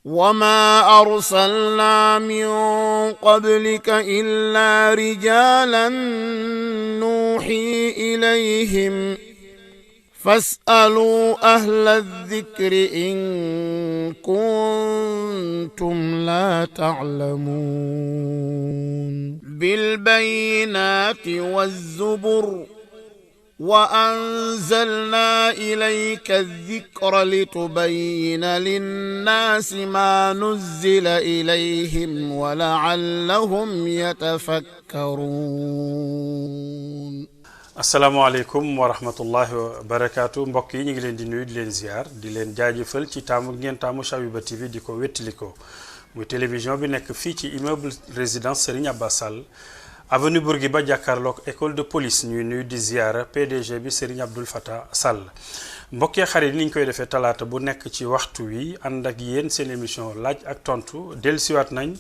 وما أرسلنا من قبلك إلا رجالا نوحي إليهم فاسألوا أهل الذكر إن كنتم لا تعلمون بالبينات والزبر وأنزلنا إليك الذكر لتبين للناس ما نزل إليهم ولعلهم يتفكرون asalaamaaleykum wa rahmatullahi wa barakaatu mbokk yi ñu ngi leen di nuyu di leen ziar di leen jaajëfal ci taamu ngeen taamu Chabiba TV di ko wettaliko muy télévision bi nekk fii ci immeuble résidence Serigne Abbas Sall avenue Bourguiba jàkkaarloog école de police ñuy nuyu di ziar PDG bi Serigne Abdoul Fattah Sall mbokk yi xarit ni ñu koy defee talaata bu nekk ci waxtu wi ànd ak yéen seen émission laaj ak tontu dellusiwaat nañ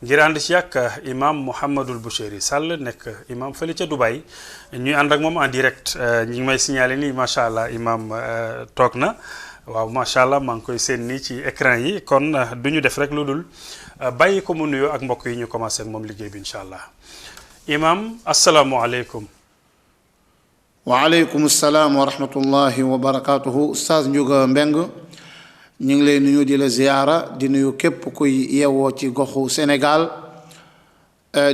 ngir ànd ci ak imam Mouhamadul Boucheyri Sall nekk imam fële ca Dubaï ñuy ànd ak moom en direct ñi ngi may signaler nii macha allah imam toog na waaw macha allah maa ngi koy seen nii ci écran yi kon du ñu def rek lu dul bàyyi ko mu nuyoo ak mbokk yi ñu commencé ak moom liggéey bi incha allah imam asalaamualeykum. waaleykum salaam wa rahmatullahi wa barakatuhu Oustaz Ndiouga Mbeng ñu ngi lay nuyu di la ziyaara di nuyu képp kuy yeewoo ci goxu Sénégal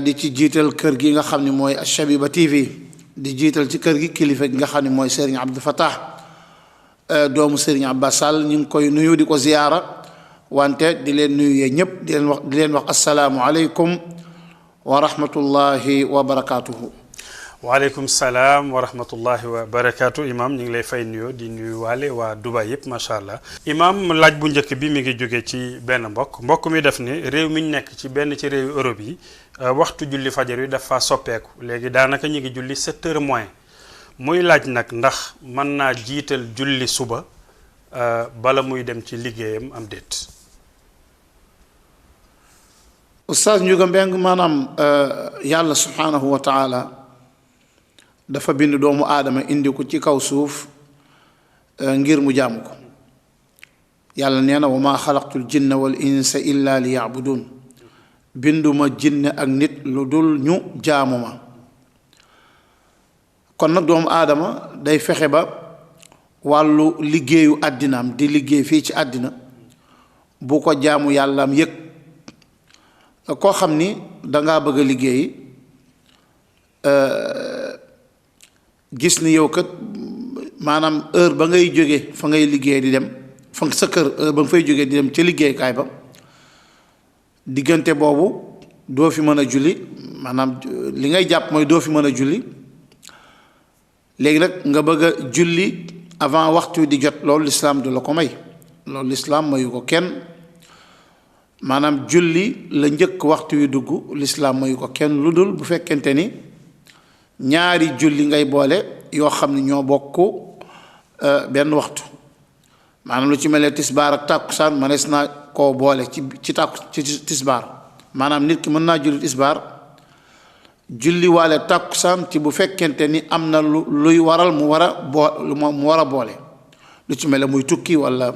di ci jiital kër gi nga xam ne mooy Chabiba TV di jiital ci kër gi kilifa gi nga xam ne mooy Serigne Abdou Fattah doomu Serigne Abbas Sall ñu ngi koy nuyu di ko ziyaara wante di leen nuyu yéen ñëpp di leen wax asalaamualeykum wa rahmatullahi wa barakatuhu. waaleykum salaam wa rahmatullahi wa barakaatu imam ñu ngi lay fay nuyoo di nuyu waale waa Dubaï yëpp macha allah imam laaj bu njëkk bi mi ngi jóge ci benn mbokk mi def ni réew mi ñu nekk ci benn ci réewu Europe yi waxtu julli fajar yi dafa soppeeku léegi daanaka ñu ngi julli 7 heures moins muy laaj nag ndax mën naa jiital julli suba bala muy dem ci liggéeyam am déet. Oustaz Ndiouga Mbeng maanaam yàlla subhanahu wa taala dafa bind doomu aadama indi ko ci kaw suuf ngir mu jaamu ko yàlla nee na wa maa xalaqtul jinna wal insa illa li yaabudun binduma jinne ak nit lu dul ñu jaamu ma kon nag doomu aadama day fexe ba wàllu liggéeyu àddinaam di liggéey fii ci àddina bu ko jaamu yàllaam yëg koo xam ni dangaa bëgg a liggéey gis ni yow kat maanaam heure ba ngay jóge fa ngay liggéey di dem fa sa kër heure ba nga fay jógee di dem ca liggéeykaay ba diggante boobu doo fi mën a julli maanaam li ngay jàpp mooy doo fi mën a julli léegi nag nga bëgg a julli avant waxtu di jot loolu lislaam du la ko may loolu lislaam mayu ko kenn maanaam julli la njëkk waxtu wi dugg lislaam mayu ko kenn lu dul bu fekkente ni ñaari julli ngay boole yoo xam ne ñoo bokk benn waxtu maanaam lu ci mel ne tisbaar ak tàkkusaan mënees naa koo boole ci tisbaar maanaam nit ki mën naa julli tisbaar julli waale tàkkusaan ci bu fekkente ni am na luy waral mu war a boole lu ci mel ne muy tukki wala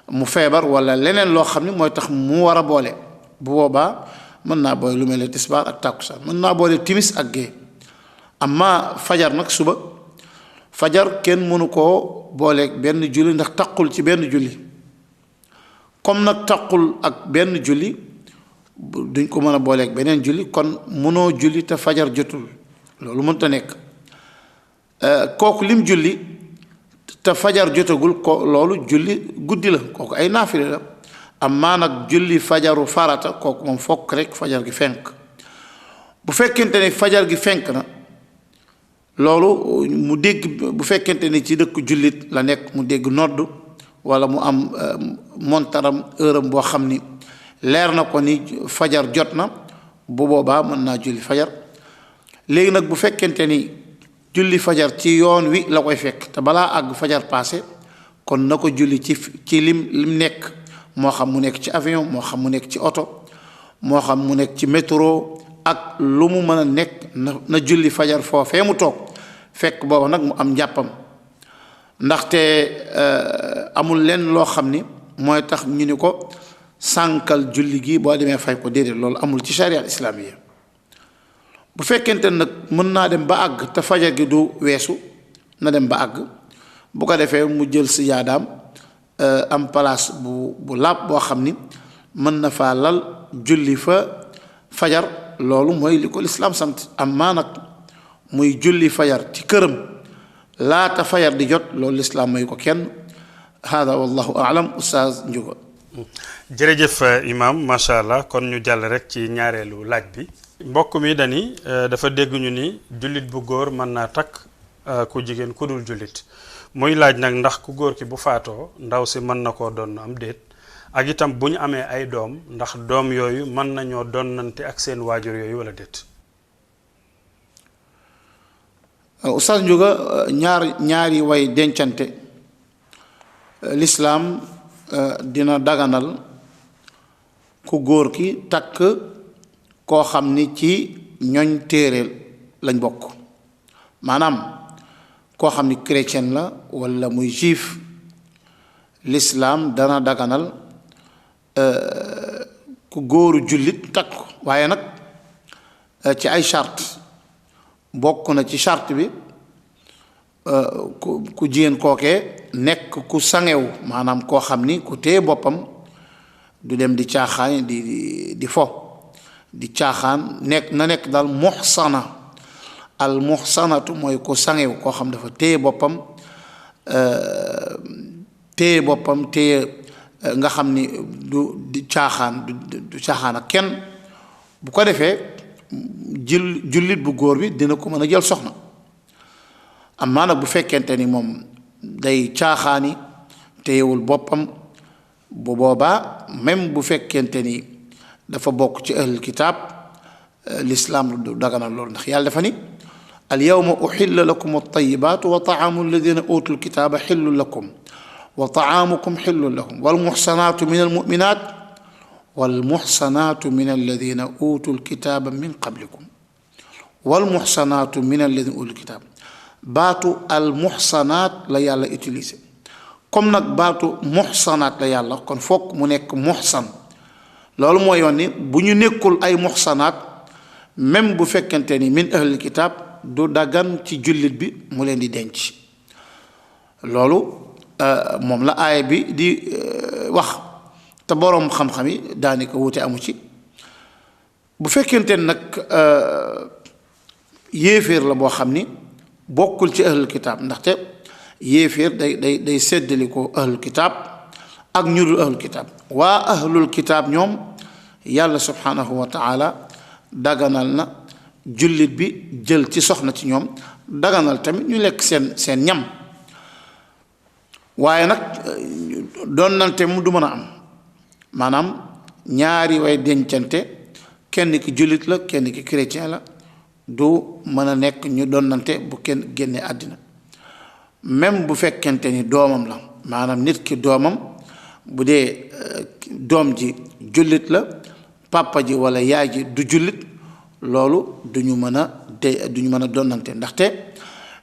mu feebar wala leneen loo xam ne mooy tax mu war a boole bu boobaa mën naa boole lu mel ne tisbaar ak tàkkusaan mën naa boole timis ak gée amma fajar nag suba fajar kenn mënu koo booleeg benn julli ndax taqul ci benn julli comme nag taqul ak benn julli duñ ko mën a booleeg beneen julli kon mënoo julli te fajar jotul loolu mënta nekk kooku lim julli te fajar jotagul ko loolu julli guddi la kooku ay naafile la amma nag julli fajaru farata kooku moom fokk rek fajar gi fenk bu fekkente ne fajar gi fenk na loolu mu dégg bu fekkente ni ci dëkk jullit la nekk mu dégg nodd wala mu am montaram heuram boo xam ni leer na ko ni fajar jot na bu boobaa mën naa julli fajar léegi nag bu fekkente ni julli fajar ci yoon wi la koy fekk te balaa àgg fajar passé kon na ko julli ci lim nekk moo xam mu nekk ci avion moo xam mu nekk ci oto moo xam mu nekk ci métro ak lu mu mën a nekk na julli fajar foofee mu toog fekk booba nag mu am njàppam ndaxte amul lenn loo xam ni mooy tax ñu ni ko sànkal julli gi boo demee fay ko déedéet loolu amul ci charia al islamiya bu fekkente nag mën naa dem ba àgg te fajar gi du weesu na dem ba àgg bu ko defee mu jël si yaadaam am place bu laab boo xam ni mën na faa lal julli fa fajar loolu mooy li ko lislaam sant amma nag muy julli fajar ci këram laata fajar di jot loolu lislaam may ko kenn hada wallahu aalam oustaz Ndiouga jërëjëf imam macha allah kon ñu jàll rek ci ñaareelu laaj bi mbokk mi dani dafa dégg ñu ni jullit bu góor mën naa takk ku jigéen ku dul jullit muy laaj nag ndax ku góor ki bu faatoo ndaw si mën na koo doon am déet ak itam bu ñu amee ay doom ndax doom yooyu mën nañoo donnante ak seen waajur yooyu wala déet. oustaz Ndiouga ñaari way dencante lislaam dina daganal ku góor ki takk koo xam ni ci ñoñ téere lañ bokk maanaam koo xam ni chrétien la walla muy juif lislaam dana daganal ku góoru jullit takk ko waaye nag ci ay charte bokk na ci charte bi ku jigéen kookee nekk ku sangewu maanaam koo xam ni ku téye boppam du dem di caaxaan di fo di caaxaan nekk daal muhsana al muhsanatu mooy ku sangewu koo xam dafa téye boppam téye nga xam ni du di caaxaan du caaxaan ak kenn bu ko defee jullit bu góor bi dina ko mën a jël soxna amaa nag bu fekkente ni moom day caaxaani téyewul boppam bu boobaa même bu fekkente ni dafa bokk ci ahlul kitaab lislaam du daganal loolu ndax yàlla dafa ni al yawma uxilla lakum at-tayyibaatu wa taamu alladina utul kitaaba xillun lakum wa taamukum xillun lahum wal muxsanaatu min al muminaat wal muxsanaatu min alladina utul kitaaba min qablikum wal muxsanaatu min alladina utul kitaaba baatu al muxsanaat la yàlla utilisé comme nag baatu muxsanaat la yàlla kon fokk mu nekk muxsan loolu mooy yoon ni bu ñu nekkul ay muxsanaat même bu fekkente ni min ahlil kitaab du daggan ci jullit bi mu leen di denc loolu moom la aaya bi di wax te boroom xam-xam yi daanaka wuute amu ci bu fekkente nag yéeféer la boo xam ni bokkul ci ahlul kitaab ndaxte yéeféer day séddali ko ahlul kitaab ak ñu dul ahlul kitaab waa ahlul kitaab ñoom yàlla subhanahu wa taala daganal na jullit bi jël ci soxna ci ñoom daganal tamit ñu lekk seen ñam waaye nag donnante mu du mën a am maanaam ñaari way dencante kenn ki jullit la kenn ki chrétien la du mën a nekk ñu donnante bu kenn génne àddina même bu fekkente ni doomam la maanaam nit ki doomam bu dee doom ji jullit la papa ji walla yaay ji du jullit loolu duñu mën a donnante ndaxte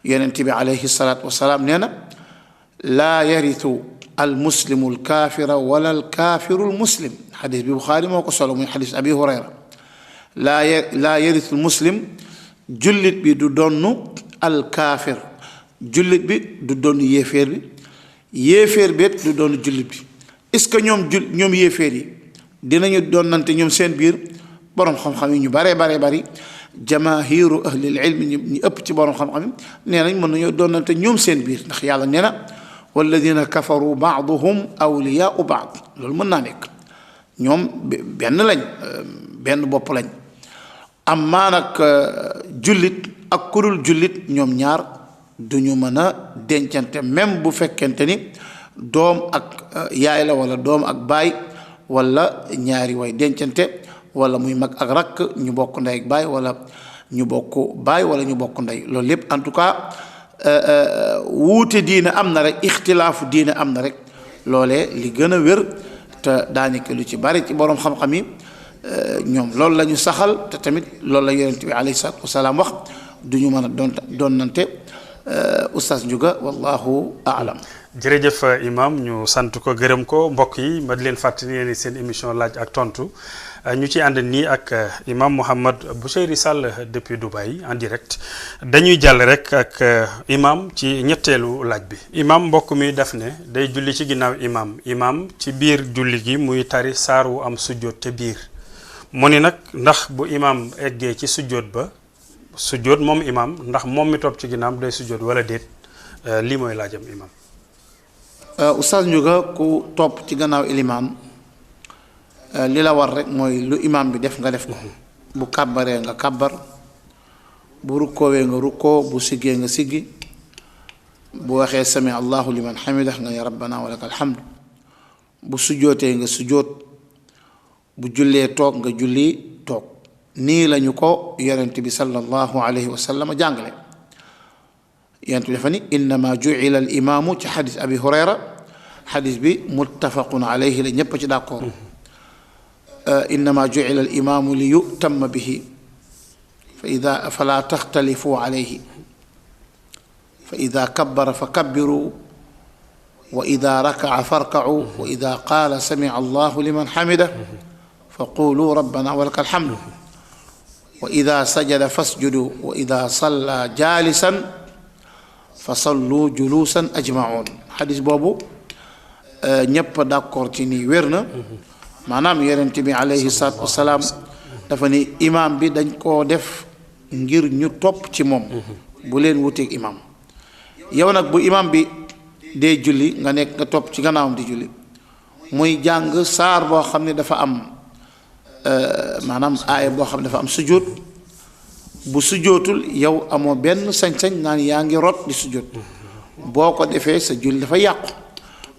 yonent bi alayhi salaatu wasalaam nee na laa yaritu al muslimu al kaafira wala al kaafiru al muslim xadis bi Buxaari moo ko solo muy xadis Abi Hurayra laa yaritu al muslim jullit bi du donnu al kaafir jullit bi du donnu yéeféer bi yéeféer bi du donnu jullit bi est-ce que ñoom yéeféer yi dinañu donnante ñoom seen biir borom xam-xam yi ñu bari jamaahiru ahlil ilmi ñu ëpp ci borom xam-xam yi nee nañ mën nañoo donnante ñoom seen biir ndax yàlla nee na walladina kafaru baaduhum awliyaau baad loolu mën naa nekk ñoom benn bopp lañ amaa nag jullit ak kurul jullit ñoom ñaar duñu mën a dencante même bu fekkente ni doom ak yaay la wala doom ak baay wala ñaari way dencante wala muy mag ak rakk ñu bokk ndey ak baay wala ñu bokk baay wala ñu bokk ndey loolu lépp en tout cas wuute diine am na rek ixtilaafu diine am na rek loolee li gën a wér te daanaka lu ci bari ci borom xam-xam yi ñoom loolu la ñu saxal te tamit loolu la yonent bi alayhi salaatu wasalaam wax du ñu mën a donnante oustaz Ndiouga wallahu a'lam. jërëjëf imam ñu sant ko gërëm ko mbokk yi ma di leen fàttali yéen seen émission laaj ak tontu ñu ci ànd nii ak imam Mouhamed Boucheyri Sall depuis Dubaï en direct dañuy jàll rek ak imam ci ñetteelu laaj bi imam mbokk mi daf ne day julli ci ginnaaw imam ci biir julli gi muy tari saar wu am sujjóot te biir mu ni nag ndax bu imam eggee ci sujjóot ba sujjóot moom imam ndax moom mi topp ci ginnaawam day sujjóot wala déet lii mooy laajam imam. oustaz Ndiouga ku topp ci gannaaw ilimaan li la war rek mooy lu imaam bi def nga def ko bu kàbbaree nga kàbbar bu rukkoowee nga rukkoo bu siggee nga siggi bu waxee sami allahu liman hamidah nga ne rabbana wa lakal hamd bu sujjootee nga sujjoot bu jullee toog nga julli toog nii lañu ko yonent bi sallallahu alayhi wa sallam jàngale yonent bi dafa ni innama ju'ila al imaamu ci xadis abi hurayra xadis bi muttafaqun alayhi la ñépp ci d'accord innama ju'ila al imaamu li yu'tamma bihi fa ida fala taxtalifu alayhi fa ida kabbara fa kabbiru wa ida raka'a farka'u wa ida qaala sami'a allahu liman hamidah fa qulu rabbana wa lakal hamdu wa ida sajada fasjudu wa ida salla jaalisan fa sallu julusan ajmaun xadis boobu ñépp d'accord ci ni wér na maanaam yonent bi alayhi salaatu wasalaam dafa ni imaam bi dañ koo def ngir ñu topp ci moom bu leen wuteeg imaam yow nag bu imaam bi dee julli nga nekk nga topp ci gannaawam di julli muy jàng saar boo xam ne dafa am maanaam aaya boo xam ne dafa am sujjóot bu sujjóotul yow amoo benn sañ-sañ naan yaa ngi rot di sujjóot boo ko defee sa julli dafa yàqu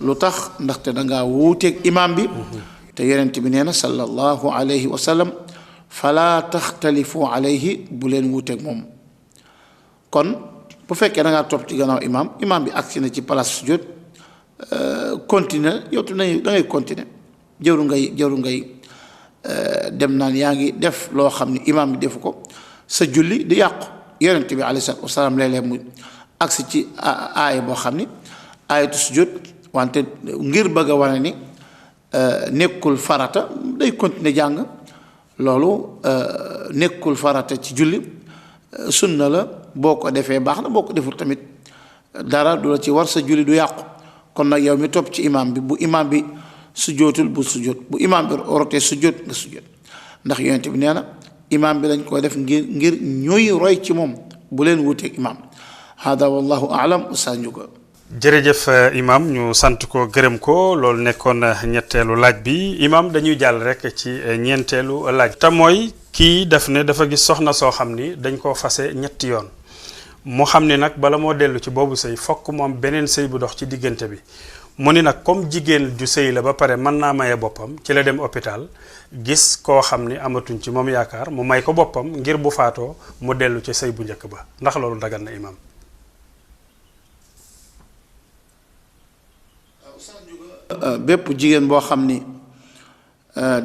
lu tax ndaxte dangaa wuuteeg imaam bi te yonent bi nee na sallallahu alayhi wa sallam fala taxtalifu alayhi bu leen wuuteeg moom kon bu fekkee da ngaa topp ci gannaaw imaam bi agsi na ci place sujjóot continuer yow tu da ngay continuer jëru ngay dem naan yaa ngi def loo xam ne imaam bi defu ko sa julli di yàqu yonent bi alayhi salaatu wasalaam léeg-léeg mu agsi ci aaya boo xam ni aayatu sujjóot wante ngir bëgg a wane ni nekkul farata day continuer jàng loolu nekkul farata ci julli sunna la boo ko defee baax na boo ko deful tamit dara du la ci war sa julli du yàqu kon nag yow mi topp ci imaam bi bu imaam bi sujjóotul bu sujjóot bu imaam bi rotee sujjóot nga sujjóot ndax yonent bi nee na imaam bi dañ koy def ngir ñuy roy ci moom bu leen wuteeg imaam hada wallahu aalam Oustaz Ndiouga. jërëjëf imam ñu sant ko gërëm ko loolu nekkoon ñetteelu laaj bi imam dañuy jàll rek ci ñeenteelu laaj te mooy kii def ne dafa gis soxna soo xam ni dañ koo fase ñetti yoon mu xam ne nag bala moo dellu ci boobu sëy fokk moom beneen sëy bu dox ci diggante bi mu ni nag comme jigéen ju sëy la ba pare mën naa maye boppam ci la dem hôpital gis koo xam ni amatuñ ci moom yaakaar mu may ko boppam ngir bu faatoo mu dellu ci sëy bu njëkk ba ndax loolu dagan na imam. bépp jigéen boo xam ni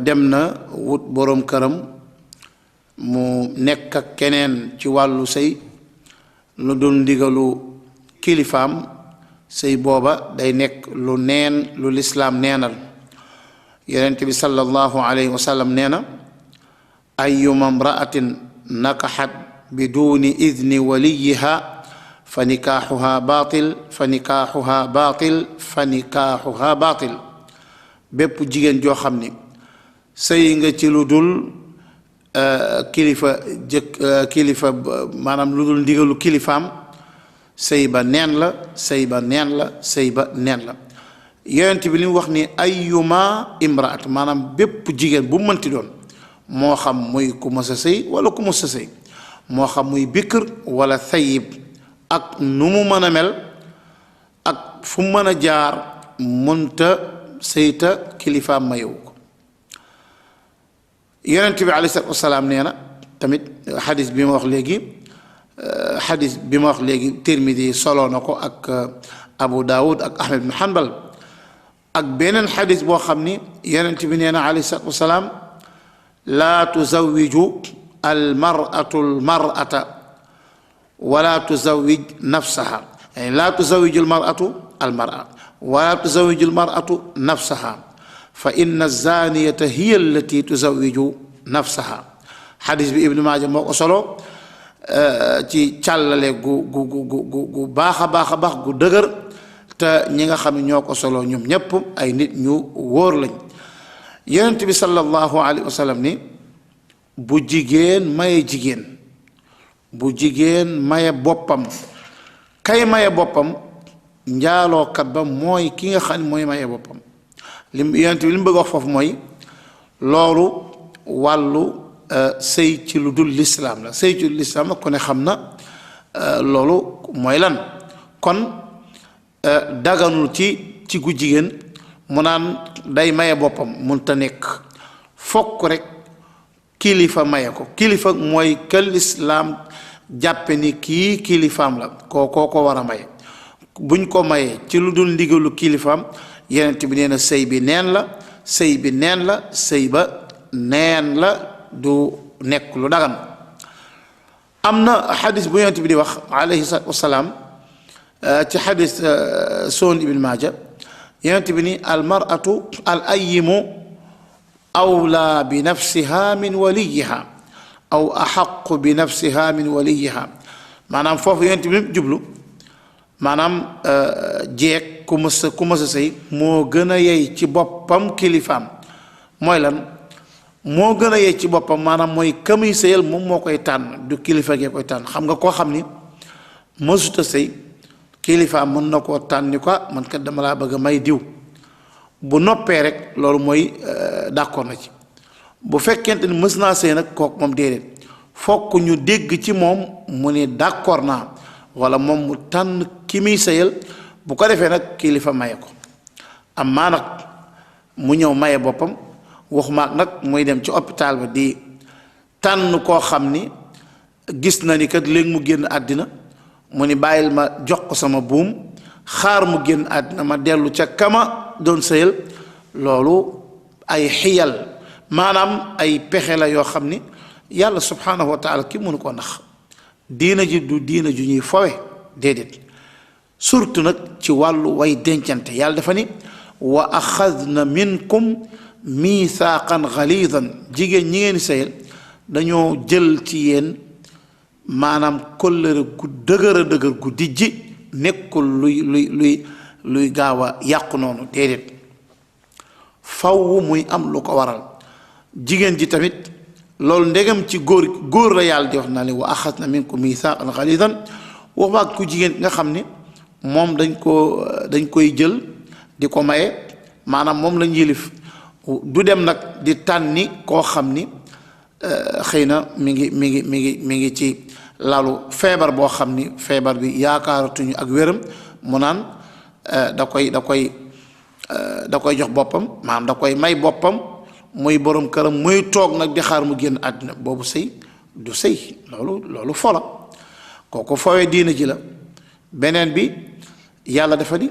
dem na wut boroom këram mu nekk ak keneen ci wàllu sëy lu dul ndigalu kilifaam sëy booba day nekk lu neen lu lislaam neenal yonent bi sallallahu alayhi wa sallam nee na ayyuma imra'atin nakaxat biduni idni waliyiha fa nikaaxuha baatil fa nikaaxuha baatil fa nikaaxuha baatil bépp jigéen joo xam ni sëy nga ci lu dul kilifa maanaam lu dul ndigalu kilifaam sëy ba neen la sëy ba neen la sëy ba neen la yonent bi li mu wax ni ayyuma imraat maanaam bépp jigéen bu mënti doon moo xam muy ku mës a sëy wala ku mës a sëy moo xam muy bikr wala thayib ak nu mu mën a mel ak fu mu mën a jaar mënta sëyta kilifaam mayewu ko yonent bi alayhi salaatu wasalaam nee na tamit xadis bi ma wax léegi Tirmidi soloo na ko ak Abu Daawud ak Ahmed bin Hanbal ak beneen xadis boo xam ni yonent bi nee na alayhi salaatu wasalaam laa tuzawwiju almaratu almarata wala tuzawwij nafsaha يعني لا تزوج المرأة المرأة ولا تزوج المرأة نفسها فإن الزانية هي التي تزوج نفسها حديث بابن ماجه مoko solo ci cialale gu baaxa baax gu deugar te ñi nga xam ñoko solo ñom ñep ay nit ñu wor lañ yonent bi sallallahu alayhi wasallam ni bu jigen maye boppam kay maye boppam njaaloo kat ba mooy ki nga xam mooy maye boppam lim yonent bi lim bëgg wax foofu mooy loolu wàllu sëy ci lu dul lislaam la sëy ci lislaam la ku ne xam na loolu mooy lan kon daganul ci gu jigéen mu naan day maye boppam munta nekk fokk rek kilifa maye ko kilifa mooy que lislaam jàppe ni kii kilifaam la ko war a maye buñ ko maye ci lu dul ndigalu kilifaam yenent bi nee na sëy bi neen la sëy ba neen la du nekk lu dagan am na xadis bu yenent bi di wax alayhi salaatu wasalaam ci xadis soon ibn maaja yenent bi ni al mar'atu al ayyimu awla bi nafsiha min waliyiha aw axaqu bi nafsiha min waliyiha maanaam foofu yenent bi jublu maanaam jeeg ku mës a sëy moo gën a yey ci boppam kilifaam mooy lan moo gën a yey ci boppam maanaam mooy ka muy sëyal moom moo koy tànn du kilifa gee koy tànn xam nga koo xam ni mësuta sëy kilifaam mën na koo tànn ni ko man kat dama laa bëgg a may diw bu noppee rek loolu mooy d'accord na ci bu fekkente ni mës naa sëy nag kooku moom déedéet fokk ñu dégg ci moom mu ne d'accord naa wala moom mu tànn ki muy sëyal bu ko defee nag kilifa maye ko am maa nag mu ñëw maye boppam waxumaak nag muy dem ci hôpital ba di tànn koo xam ni gis na ni kat léegi mu génn àddina mu ni bàyyil ma jox ko sama buum xaar mu génn àddina ma dellu ca kama doon sëyal loolu ay xiyal maanaam ay pexe la yoo xam ni yàlla subhanahu wa taala ki mënu ko nax diina ji du diina ju ñuy fowe déedéet surtout nag ci wàllu way dencante yàlla dafa ni wa axadna minkum mithaqan ghalidan jigéen ñi ngeen sëyal dañoo jël ci yéen maanaam kóllëre gu dëgër a dëgër gu dijji nekkul luy gaaw a yàqu noonu déedéet faw muy am lu ko waral jigéen ji tamit loolu ndegam ci góor la yàlla di wax na leen wa axadna minkum mithaqan ghalidan wax baag ku jigéen nga xam ni moom dañ koy jël di ko maye maanaam moom lañ yilif du dem nag di tànni koo xam ni xëy na mi ngi ci lalu feebar boo xam ni feebar bi yaakaaratuñu ak wéram mu naan da koy jox boppam maanaam da koy may boppam muy borom këram muy toog nag di xaar mu génn àddina boobu sëy du sëy loolu fola kooku fowee diina ji la beneen bi yàlla dafa di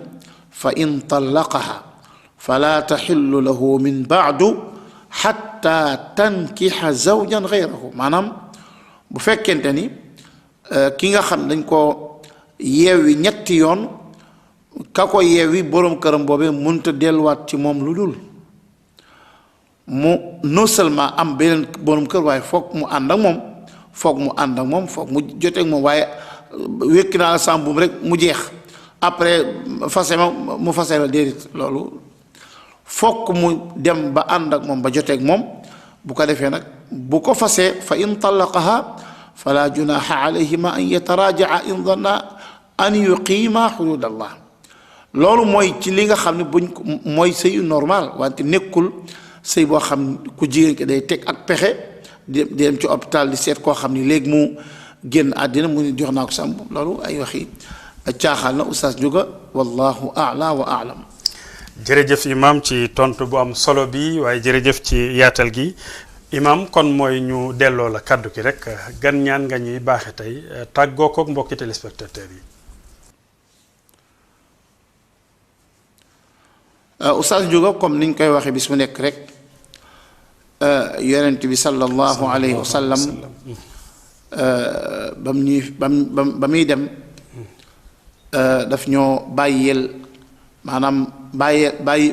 fa in tallaqaha fala taxillu lahu min baadu xatta tankixa zawjan gayrahu maanaam bu fekkente ni ki nga xam dañ ko yeewi ñetti yoon ka ko yeewi borom këram boobee mënta delluwaat ci moom lu dul mu non seulement am beneen borom kër waaye foog mu ànd ak moom foog mu joteeg moom waaye wékki naa la sàmbum rek mu jeex après mu fase la déedéet loolu fokk mu dem ba ànd ak moom ba joteeg moom bu ko defee nag bu ko fasee fa in talaqaha fala junaha alayhima an yatarajaa in danna an yuqima xudud allah loolu mooy ci li nga xam ne buñ ko mooy sëyu normal wante nekkul sëy boo xam ku jigéen ki day teg ak pexe di dem ci hôpital di seet koo xam ni léegi mu génn àddina mu ni jox naa ko sàmm loolu ay waxi caaxaan na oustaz Ndiouga wallahu a'la wa a'lam. jërëjëf imam ci tontu bu am solo bi waaye jërëjëf ci yaatal gi imam kon mooy ñu delloo la kaddu ki rek gan ñaan nga ñuy baaxe tey tàggoo koog mbokki téléspectateurs yi. oustaz Ndiouga comme niñ koy waxee bis mu nekk rek yonent bi sallallahu alayhi wa sallam ba muy dem daf ñoo bàyyeel maanaam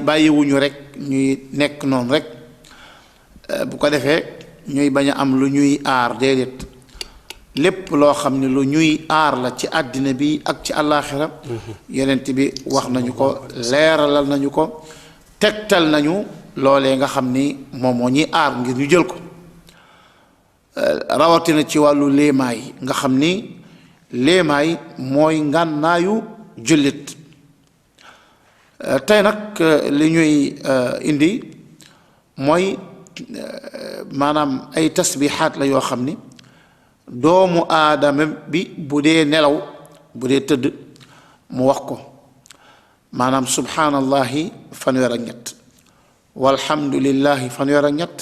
bàyyiwuñu rek ñuy nekk noonu rek bu ko defee ñuy bañ a am lu ñuy aar déedéet lépp loo xam ne lu ñuy aar la ci àddina bi ak ci àllaaxira yonent bi wax nañu ko leeralal nañu ko tegtal nañu loolee nga xam ni moom moo ñuy aar ngir ñu jël ko rawatina ci wàllu léemaay nga xam ni léemaay mooy ngànnaayu jullit tey nag li ñuy indi mooy maanaam ay tasbihaat la yoo xam ni doomu aadama bi bu dee nelaw bu dee tëdd mu wax ko maanaam subhaanallahi fanweer ak ñett walhamdulillahi fanweer ak ñett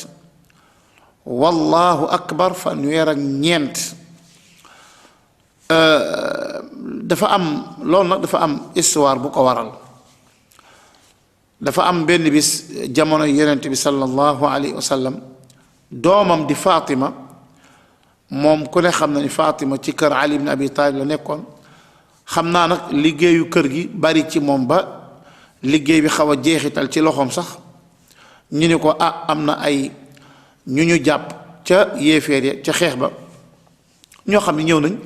wallahu akbar fanweer ak ñeent dafa am loolu nag dafa am histoire bu ko waral dafa am benn bis jamono yonent bi sallallahu alayhi wa sallam doomam di Fatima moom ku ne xam na ni Fatima ci kër Ali ibn Abi Talib la nekkoon xam naa nag liggéeyu kër gi bari ci moom ba liggéey bi xaw a jeexital ci loxoom sax ñu ni ko am na ay ñu jàpp ca yéeféer ya ca xeex ba ñoo xam ne ñëw nañ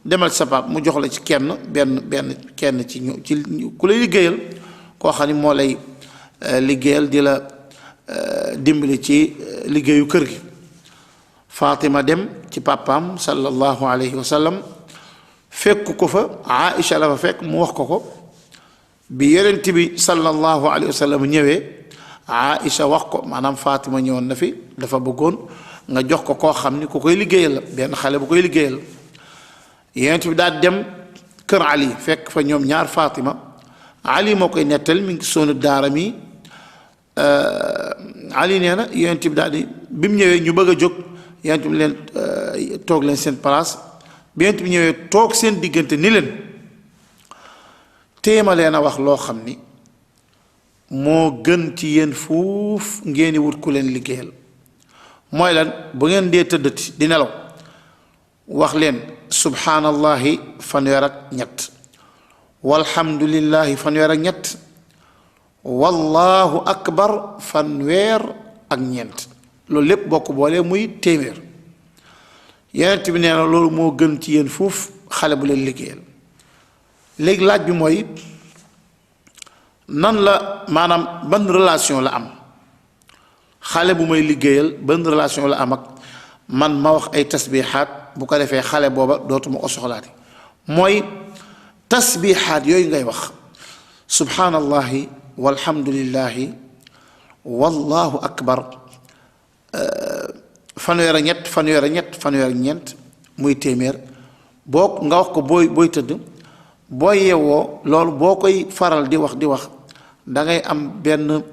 demal sa pap mu jox la ci kenn ci ñu ci ku lay liggéeyal koo xam ne moo lay liggéeyal di la dimbali ci liggéeyu kër gi Fatima dem ci papaam sallallahu alayhi wa sallam fekk ko fa Aïcha la fa fekk mu wax ko bi yonent bi sallallahu alayhi wa sallam ñëwee Aïcha wax ko maanaam Fatima ñëwoon na fi dafa bëggoon nga jox ko koo xam ni ku koy liggéeyal la benn xale bu koy liggéeyal yonent bi daal dem kër Ali fekk fa ñoom ñaar Fatima Ali moo koy nettal mi ngi sonu daara mi Ali nee na yonent bi daal di bi mu ñëwee ñu bëgg a jóg yonent bi leen toog leen seen place bi yonent bi ñëwee toog seen diggante ni leen téema leen a wax loo xam ni moo gën ci yéen fuuf ngeen di wut ku leen liggéeyal mooy lan bu ngeen dee tëddati di nelaw wax leen subhaanallahi fanweer ak ñett walhamdulillahi fanweer ak ñett wallahu akbar fanweer ak ñeent loolu lépp bokk boole muy téeméer yonent bi nee na loolu moo gën ci yéen fuuf xale bu leen liggéeyal léegi laaj bi mooy nan la maanaam ban relation la am xale bu may liggéeyal ban relation la am ak man ma wax ay tasbihaat bu ko defee xale booba dootuma ko soxlaati mooy tasbihaat yooyu ngay wax subhaanallahi walhamdulillahi wallahu akbar fanweer ak ñett fanweer ak ñett fanweer ak ñeent muy téeméer boo nga wax ko booy tëdd boo yeewoo loolu boo koy faral di wax da ngay am benn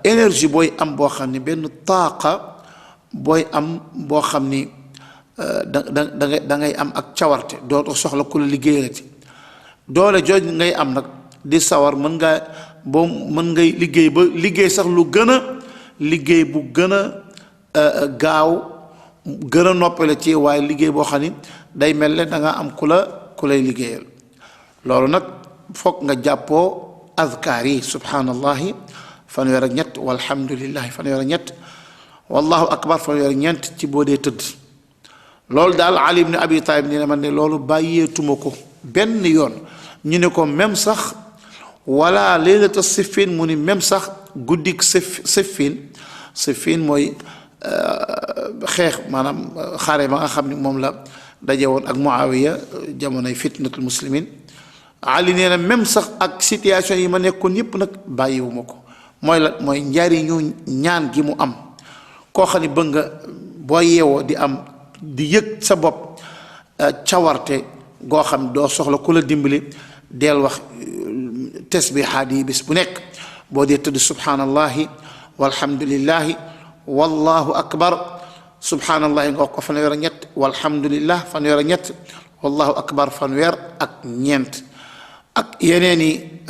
énergie booy am boo xam ni benn taaqa booy am boo xam ni da ngay am ak cawarte dootoo soxla ku la liggéeyalati doole jooj ngay am nag di sawar mën ngay liggéey ba liggéey sax lu gën a liggéey bu gën a gaaw gën a noppale ci waaye liggéey boo xam ni day mel ne da nga am ku lay liggéeyal loolu nag foog nga jàppoo azkaar yi subhaanallahi fanweer ak ñett walhamdulillahi fanweer ak ñett wallahu akbar fanweer ak ñeent ci boo dee tëdd loolu daal Ali ibn Abi Talib ni ne man ne loolu bàyyeetuma ko benn yoon ñu ne ko même sax wala leylata siffin mu ni même sax guddik siffin mooy xeex maanaam xare ba nga xam ni moom la daje woon ak Muawiya jamonoy fitnatul muslimin Ali nee na même sax ak situation yi ma nekkoon yépp nag bàyyiwuma ko mooy la mooy njariñu ñaan gi mu am koo xam ne bëgg nga boo yeewoo di yëg sa bopp cawarte goo xam doo soxla ku la dimbali del wax tasbihaat yi bis bu nekk boo dee tëdd subhaanallahi walhamdulillahi wallahu akbar subhaanallahi nga wax ko fanweer ak ñett walhamdulillah fanweer ak ñett wallahu akbar fanweer ak ñeent ak yeneeni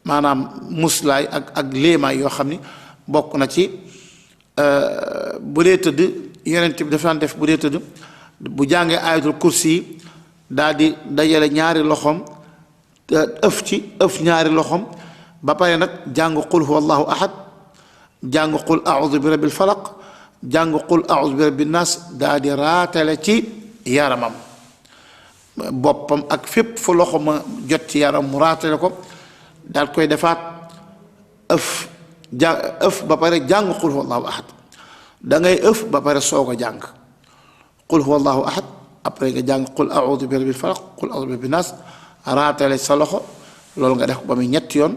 maanaam muslaay ak léemaay yoo xam ni bokk na ci bu dee tëdd yonent bi dafa daan def bu dee tëdd bu jàngee ayatul kursi yi daldi dajale ñaari loxom ëf ci ëf ñaari loxom ba pare nag jàng qul huwallahu ahad jàng qul a'udhu bi rabbil falaq jàng qul a'udhu bi rabbin nas daldi raatale ci yaramam boppam ak fépp fu loxo ma jot ci yaram mu raatale ko daal koy defaat ëf ba pare jàng qul huwallahu ahad da ngay ëf ba pare soog a jàng qul huwallahu ahad après nga jàng qul a'udhu bi rabbil falaq qul a'udhu bi rabbin nas raatale sa loxo loolu nga def ba muy ñetti yoon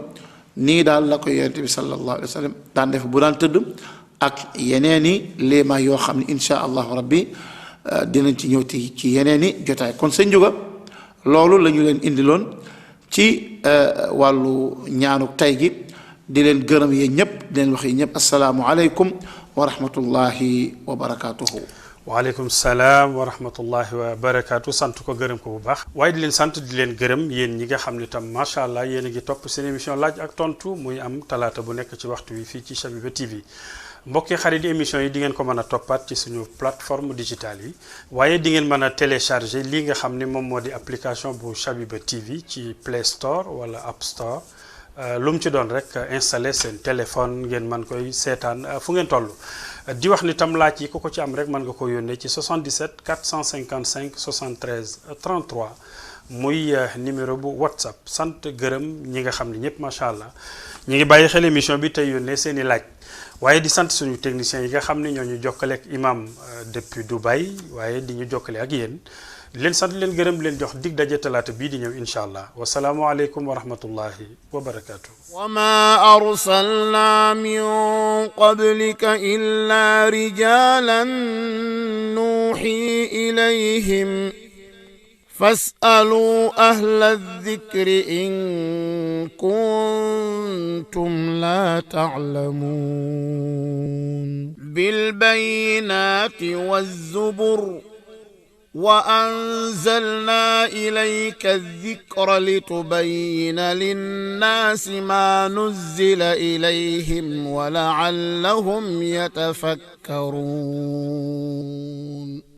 nii daal la ko yonent bi sallallahu alayhi wa sallam daan def bu daan tëdd ak yeneeni léema yoo xam ne insha allahu rabbi dinañ ci ñëw ci yeneeni jotaay kon sëñ Njuga loolu la ñu leen indiloon ci wàllu ñaanu tay gi di leen gërëm yéen ñëpp di leen wax yéen ñëpp asalaamu aleykum wa rahmatullahi wa barakatuhu waaleykum salaam wa rahmatullahi wa barakaatu sant ko gërëm ko bu baax waaye di leen sant di leen gërëm yéen ñi nga xam ne tam macha allah yéen a ngi topp seen émission laaj ak tontu muy am talaata bu nekk ci waxtu wi fii ci Chabiba TV mbokki xarit émission yi di ngeen ko mën a toppaat ci suñu plateforme digitale yi waaye di ngeen mën a télécharger lii nga xam ne moom moo di application bu Chabiba TV ci Play Store wala App Store lu mu ci doon rek installé seen téléphone ngeen mën koy seetaan fu ngeen toll. di wax ni tam laaj yi ku ko ci am rek mën nga ko yónnee ci 77 455 73 33 muy numéro bu WhatsApp sant gërëm ñi nga xam ne ñëpp macha allah ñi ngi bàyyi xel émission bi tey yónnee seen i laaj waaye di sant suñu techniciens yi nga xam ne ñoo ñu jokkale ak imam depuis Dubaï waaye di ñu jokkale ak yéen di leen sant leen gërëm leen jox dig daje talaata bii di ñëw incha allah wasalaamu aleykum wa rahmatullahi wa barakaatu. وما أرسلنا من قبلك إلا رجالا نوحي إليهم فاسألوا أهل الذكر إن كنتم لا تعلمون بالبينات والزبر وأنزلنا إليك الذكر لتبين للناس ما نزل إليهم ولعلهم يتفكرون